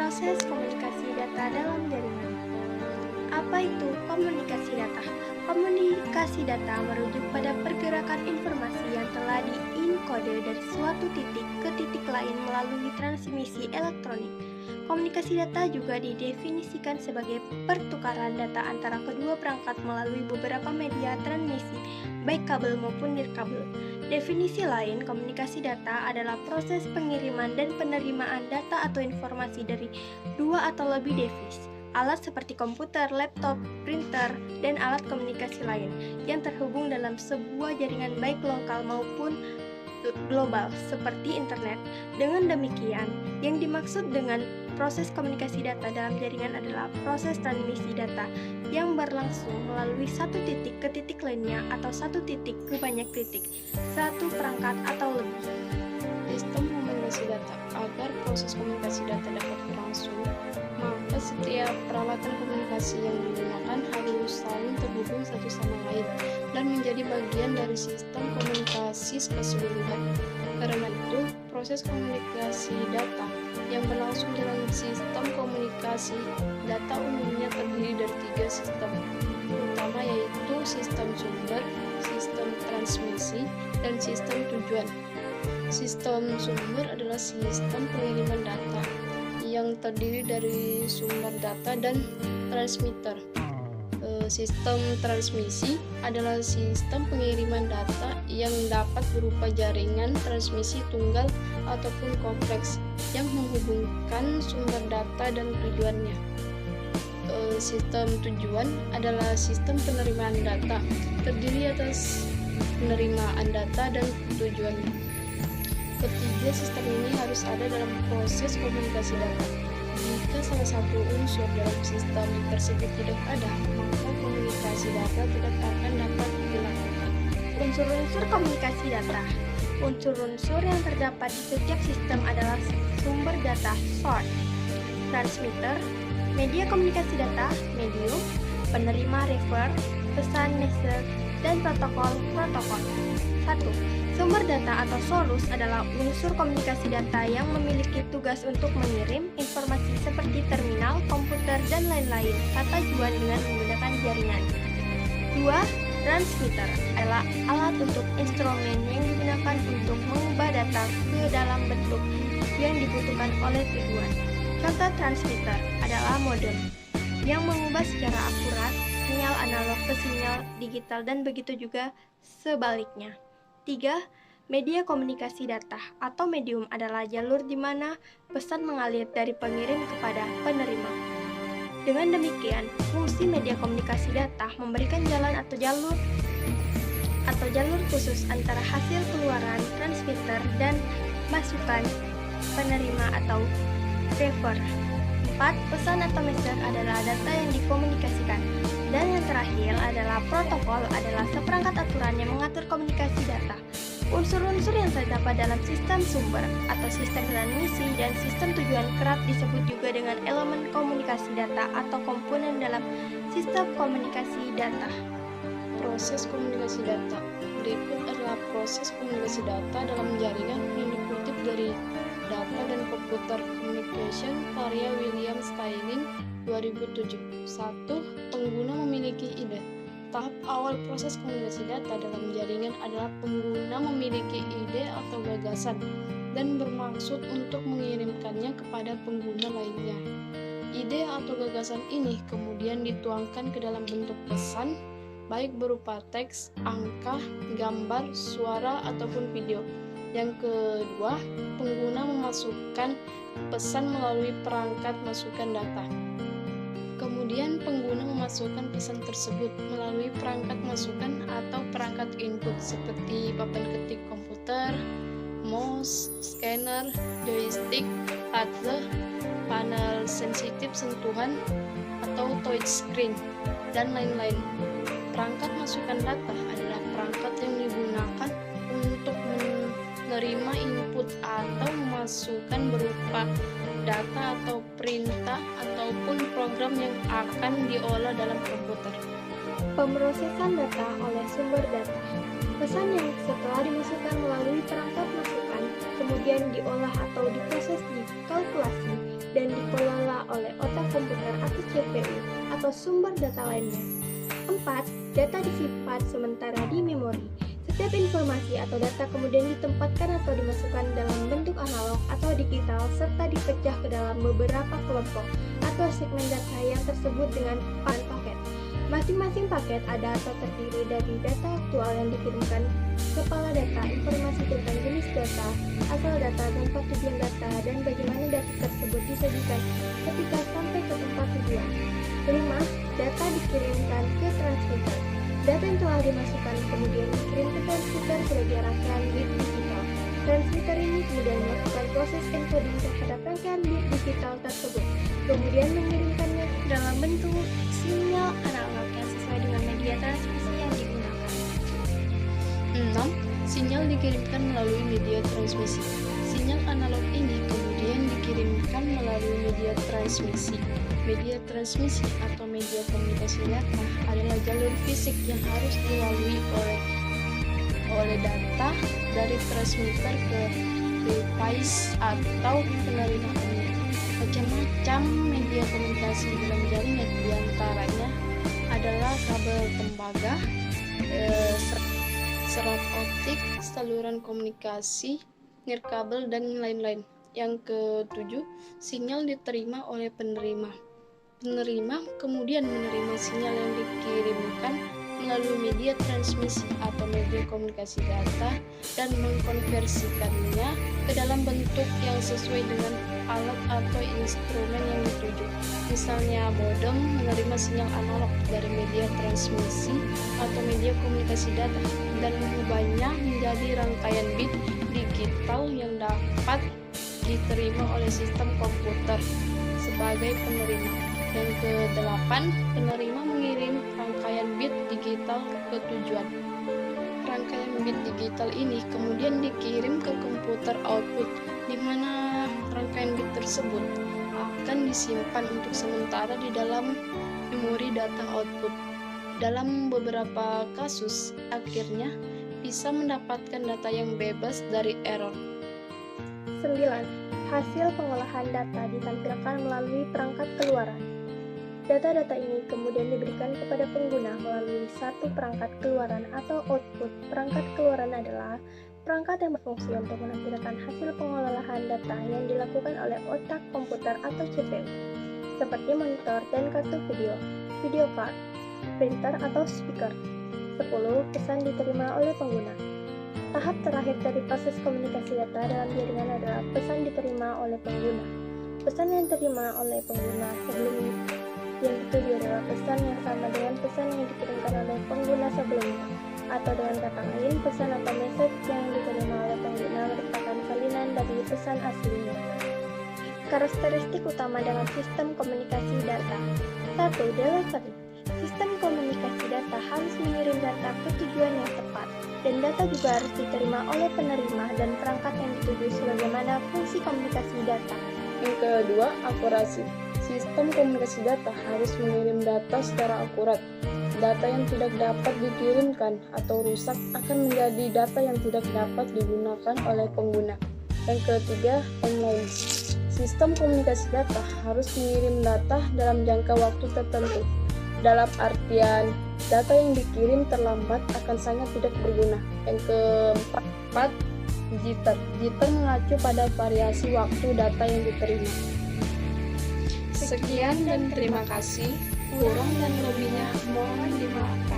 Proses komunikasi data dalam jaringan. Apa itu komunikasi data? Komunikasi data merujuk pada pergerakan informasi yang telah diinkode dari suatu titik ke titik lain melalui transmisi elektronik. Komunikasi data juga didefinisikan sebagai pertukaran data antara kedua perangkat melalui beberapa media transmisi, baik kabel maupun nirkabel. Definisi lain, komunikasi data adalah proses pengiriman dan penerimaan data atau informasi dari dua atau lebih device, alat seperti komputer, laptop, printer, dan alat komunikasi lain yang terhubung dalam sebuah jaringan baik lokal maupun global seperti internet. Dengan demikian, yang dimaksud dengan proses komunikasi data dalam jaringan adalah proses transmisi data yang berlangsung melalui satu titik ke titik lainnya atau satu titik ke banyak titik, satu perangkat atau lebih. Sistem komunikasi data. Agar proses komunikasi data dapat berlangsung, maka setiap peralatan komunikasi yang digunakan harus saling terhubung satu sama lain dan menjadi bagian dari sistem komunikasi keseluruhan. Karena itu, proses komunikasi data yang berlangsung dalam sistem komunikasi data umumnya terdiri dari tiga sistem utama, yaitu sistem sumber, sistem transmisi, dan sistem tujuan. Sistem sumber adalah sistem pengiriman data yang terdiri dari sumber data dan transmitter. Sistem transmisi adalah sistem pengiriman data yang dapat berupa jaringan transmisi tunggal ataupun kompleks yang menghubungkan sumber data dan tujuannya. Sistem tujuan adalah sistem penerimaan data, terdiri atas penerimaan data dan tujuannya. Ketiga sistem ini harus ada dalam proses komunikasi data. Jika salah satu unsur dalam sistem tersebut tidak ada, maka komunikasi data tidak akan dapat dilakukan. Unsur-unsur komunikasi data. Unsur-unsur yang terdapat di setiap sistem adalah sumber data, source, transmitter, media komunikasi data, medium, penerima, receiver, pesan, message, dan protokol. 1. Sumber data atau source adalah unsur komunikasi data yang memiliki tugas untuk mengirim informasi seperti terminal, komputer, dan lain-lain kata tujuan dengan menggunakan jaringan. 2. Transmitter adalah alat untuk instrumen yang digunakan untuk mengubah data ke dalam bentuk yang dibutuhkan oleh tujuan. Contoh transmitter adalah modem yang mengubah secara akurat sinyal analog ke sinyal digital dan begitu juga sebaliknya. 3. Media komunikasi data atau medium adalah jalur di mana pesan mengalir dari pengirim kepada penerima. Dengan demikian, fungsi media komunikasi data memberikan jalan atau jalur khusus antara hasil keluaran transmitter dan masukan penerima atau receiver. 4. Pesan atau message adalah data yang dikomunikasikan. Dan yang terakhir adalah protokol adalah seperangkat aturan yang mengatur komunikasi data. Unsur-unsur yang terdapat dalam sistem sumber atau sistem transmisi dan sistem tujuan kerap disebut juga dengan elemen komunikasi data atau komponen dalam sistem komunikasi data. Proses komunikasi data. Berikut adalah proses komunikasi data dalam jaringan yang dikutip dari Data dan Computer Communication karya William Stirling 2007. 1. Pengguna memiliki ide. Tahap awal proses komunikasi data dalam jaringan adalah pengguna memiliki ide atau gagasan dan bermaksud untuk mengirimkannya kepada pengguna lainnya. Ide atau gagasan ini kemudian dituangkan ke dalam bentuk pesan, baik berupa teks, angka, gambar, suara, ataupun video. Yang kedua, pengguna memasukkan pesan melalui perangkat masukan data. Kemudian pengguna memasukkan pesan tersebut melalui perangkat masukan atau perangkat input seperti papan ketik komputer, mouse, scanner, joystick, hardware, panel sensitif sentuhan atau touchscreen, dan lain-lain. Perangkat masukan data adalah perangkat yang digunakan untuk menerima input atau memasukkan berupa data atau perintah ataupun program yang akan diolah dalam komputer. Pemrosesan data oleh sumber data. Pesan yang setelah dimasukkan melalui perangkat masukan kemudian diolah atau diproses di kalkulasi dan dikelola oleh otak komputer atau CPU atau sumber data lainnya. 4. Data disimpan sementara di memori. Setiap informasi atau data kemudian ditempatkan atau dimasukkan dalam bentuk analog atau digital serta dipecah ke dalam beberapa kelompok atau segmen data yang tersebut dengan paket. Masing-masing paket ada atau terdiri dari data aktual yang dikirimkan, kepala data, informasi tentang jenis data, asal data, tempat tujuan data, dan bagaimana data tersebut disajikan ketika sampai ke tempat tujuan. 5. Data dikirimkan ke transmitter. Data yang telah dimasukkan kemudian dikirim ke transmitter sebagai rangkaian bit digital. Transmitter ini kemudian melakukan proses encoding terhadap rangkaian bit digital tersebut, kemudian mengirimkannya dalam bentuk sinyal analog yang sesuai dengan media transmisi yang digunakan. 6. Sinyal dikirimkan melalui media transmisi. Sinyal analog ini kemudian dikirimkan melalui media transmisi. Media transmisi atau media komunikasi data adalah jalur fisik yang harus dilalui oleh data dari transmitter ke device atau penerimaannya. Macam-macam media komunikasi dalam jaringan, diantaranya adalah kabel tembaga, serat optik, saluran komunikasi, nirkabel, dan lain-lain. Yang ke-7, sinyal diterima oleh penerima. Penerima kemudian menerima sinyal yang dikirimkan melalui media transmisi atau media komunikasi data dan mengkonversikannya ke dalam bentuk yang sesuai dengan alat atau instrumen yang dituju. Misalnya modem menerima sinyal analog dari media transmisi atau media komunikasi data dan mengubahnya menjadi rangkaian bit digital yang dapat diterima oleh sistem komputer sebagai penerima. Yang ke-8, penerima mengirim rangkaian bit digital ke tujuan. Rangkaian bit digital ini kemudian dikirim ke komputer output, di mana rangkaian bit tersebut akan disimpan untuk sementara di dalam memori data output. Dalam beberapa kasus, akhirnya bisa mendapatkan data yang bebas dari error. 9. Hasil pengolahan data ditampilkan melalui perangkat keluaran. Data-data ini kemudian diberikan kepada pengguna melalui satu perangkat keluaran atau output. Perangkat keluaran adalah perangkat yang berfungsi untuk menampilkan hasil pengolahan data yang dilakukan oleh otak komputer atau CPU, seperti monitor dan kartu video card, printer atau speaker. 10. Pesan diterima oleh pengguna. Tahap terakhir dari proses komunikasi data dalam jaringan adalah pesan diterima oleh pengguna. Pesan yang diterima oleh pengguna sebelumnya yang dituju adalah pesan yang sama dengan pesan yang dikirimkan oleh pengguna sebelumnya, atau dengan kata lain, pesan atau message yang diterima oleh pengguna merupakan salinan dari pesan aslinya. Karakteristik utama dalam sistem komunikasi data. 1. Delivery. Sistem komunikasi data harus mengirim data ke tujuan yang tepat, dan data juga harus diterima oleh penerima dan perangkat yang dituju sebagaimana fungsi komunikasi data. Yang kedua, akurasi. Sistem komunikasi data harus mengirim data secara akurat. Data yang tidak dapat dikirimkan atau rusak akan menjadi data yang tidak dapat digunakan oleh pengguna. Yang ketiga, online. Sistem komunikasi data harus mengirim data dalam jangka waktu tertentu. Dalam artian, data yang dikirim terlambat akan sangat tidak berguna. Yang keempat, jitter. Jitter mengacu pada variasi waktu data yang diterima. Sekian dan terima kasih. Kurang dan lebihnya mohon dimaafkan.